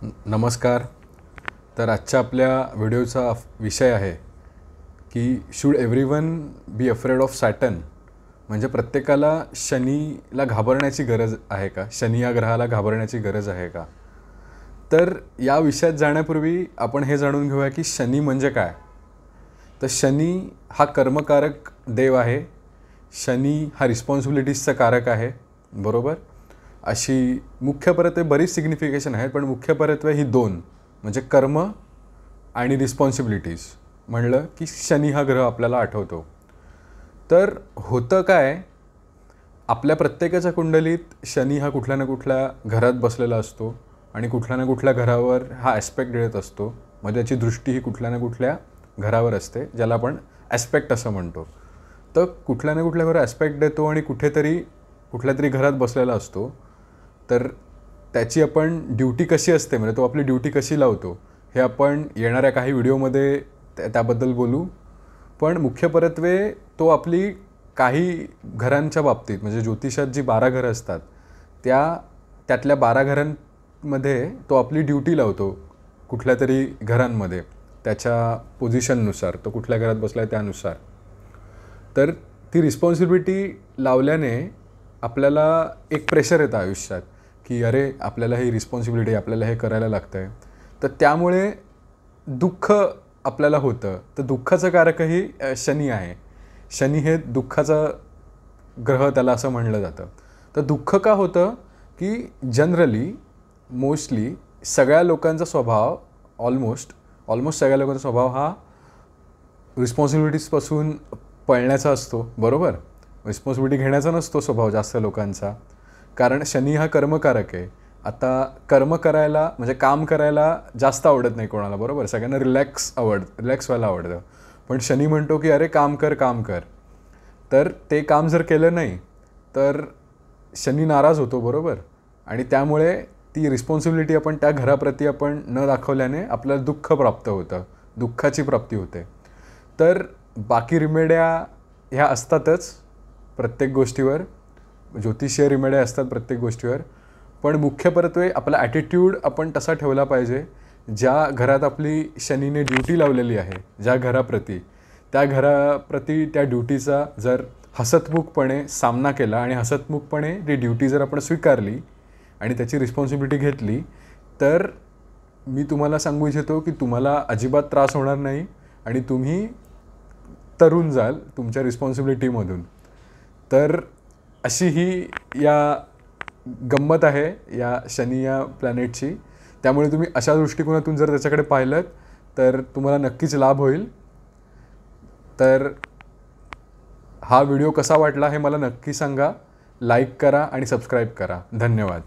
नमस्कार. तर आजच्या आपल्या व्हिडिओचा विषय आहे की should everyone be afraid of Saturn. म्हणजे प्रत्येकाला शनीला घाबरण्याची गरज आहे का, शनी या ग्रहाला घाबरण्याची गरज आहे का. तर या विषयात जाण्यापूर्वी आपण हे जाणून घेऊया की शनी म्हणजे काय. तर शनी हा कर्मकारक देव आहे. शनी हा रिस्पॉन्सिबिलिटीजचा कारक आहे, बरोबर. अशी मुख्य परत्वे बरीच सिग्निफिकेशन आहेत, पण मुख्य परत्वे ही दोन, म्हणजे कर्म आणि रिस्पॉन्सिबिलिटीज म्हणलं की शनी हा ग्रह आपल्याला आठवतो. तर होतं काय, आपल्या प्रत्येकाच्या कुंडलीत शनी हा कुठल्या ना कुठल्या घरात बसलेला असतो आणि कुठल्या ना कुठल्या घरावर हा ॲस्पेक्ट देत असतो. म्हणजे त्याची दृष्टी ही कुठल्या ना कुठल्या घरावर असते, ज्याला आपण ॲस्पेक्ट असं म्हणतो. तर कुठल्या ना कुठल्या घरावर ॲस्पेक्ट देतो आणि कुठल्या तरी घरात बसलेला असतो. तर त्याची आपण ड्युटी कशी असते, म्हणजे तो आपली ड्युटी कशी लावतो, हे आपण येणाऱ्या काही व्हिडिओमध्ये त्याबद्दल बोलू. पण मुख्य परत्वे तो आपली काही घरांच्या बाबतीत, म्हणजे ज्योतिषात जी 12 घरं असतात त्यातल्या 12 घरांमध्ये तो आपली ड्युटी लावतो कुठल्या तरी घरांमध्ये, त्याच्या पोझिशननुसार, तो कुठल्या घरात बसला आहे त्यानुसार. तर ती रिस्पॉन्सिबिलिटी लावल्याने आपल्याला एक प्रेशर येतं आयुष्यात की अरे आपल्याला ही रिस्पॉन्सिबिलिटी, आपल्याला हे करायला लागतं आहे. तर त्यामुळे दुःख आपल्याला होतं. तर दुःखाचं कारकही शनी आहे. शनी हे दुःखाचा ग्रह त्याला असं म्हणलं जातं. तर दुःख का होतं की जनरली मोस्टली सगळ्या लोकांचा स्वभाव, ऑलमोस्ट सगळ्या लोकांचा स्वभाव हा रिस्पॉन्सिबिलिटीजपासून पळण्याचा असतो, बरोबर. रिस्पॉन्सिबिलिटी घेण्याचा नसतो स्वभाव जास्त लोकांचा, कारण शनी हा कर्मकारक आहे. आता कर्म करायला, म्हणजे काम करायला जास्त आवडत नाही कोणाला, बरोबर. सगळ्यांना रिलॅक्स व्हायला आवडतं. पण शनी म्हणतो की अरे काम कर. तर ते काम जर केलं नाही तर शनी नाराज होतो, बरोबर. आणि त्यामुळे ती रिस्पॉन्सिबिलिटी आपण त्या घराप्रती आपण न दाखवल्याने आपल्याला दुःख प्राप्त होतं, दुःखाची प्राप्ती होते. तर बाकी रिमेड्या ह्या असतातच प्रत्येक गोष्टीवर, ज्योतिषीय रिमेड्या असतात प्रत्येक गोष्टीवर. पण मुख्य परत्वे आपला ॲटिट्यूड आपण तसा ठेवला पाहिजे. ज्या घरात आपली शनीने ड्युटी लावलेली आहे, ज्या घराप्रती, त्या घराप्रती त्या ड्युटीचा जर हसतमुखपणे सामना केला आणि हसतमुखपणे ती ड्युटी जर आपण स्वीकारली आणि त्याची रिस्पॉन्सिबिलिटी घेतली, तर मी तुम्हाला सांगू इच्छितो की तुम्हाला अजिबात त्रास होणार नाही आणि तुम्ही तरून जाल तुमच्या रिस्पॉन्सिबिलिटीमधून. तर अशी ही या गंमत आहे या शनी या प्लॅनेटची. त्यामुळे तुम्ही अशा दृष्टिकोनातून जर त्याच्याकडे पाहिलं तर तुम्हाला नक्कीच लाभ होईल. तर हा व्हिडिओ कसा वाटला हे मला नक्की सांगा. लाईक करा आणि सबस्क्राईब करा. धन्यवाद.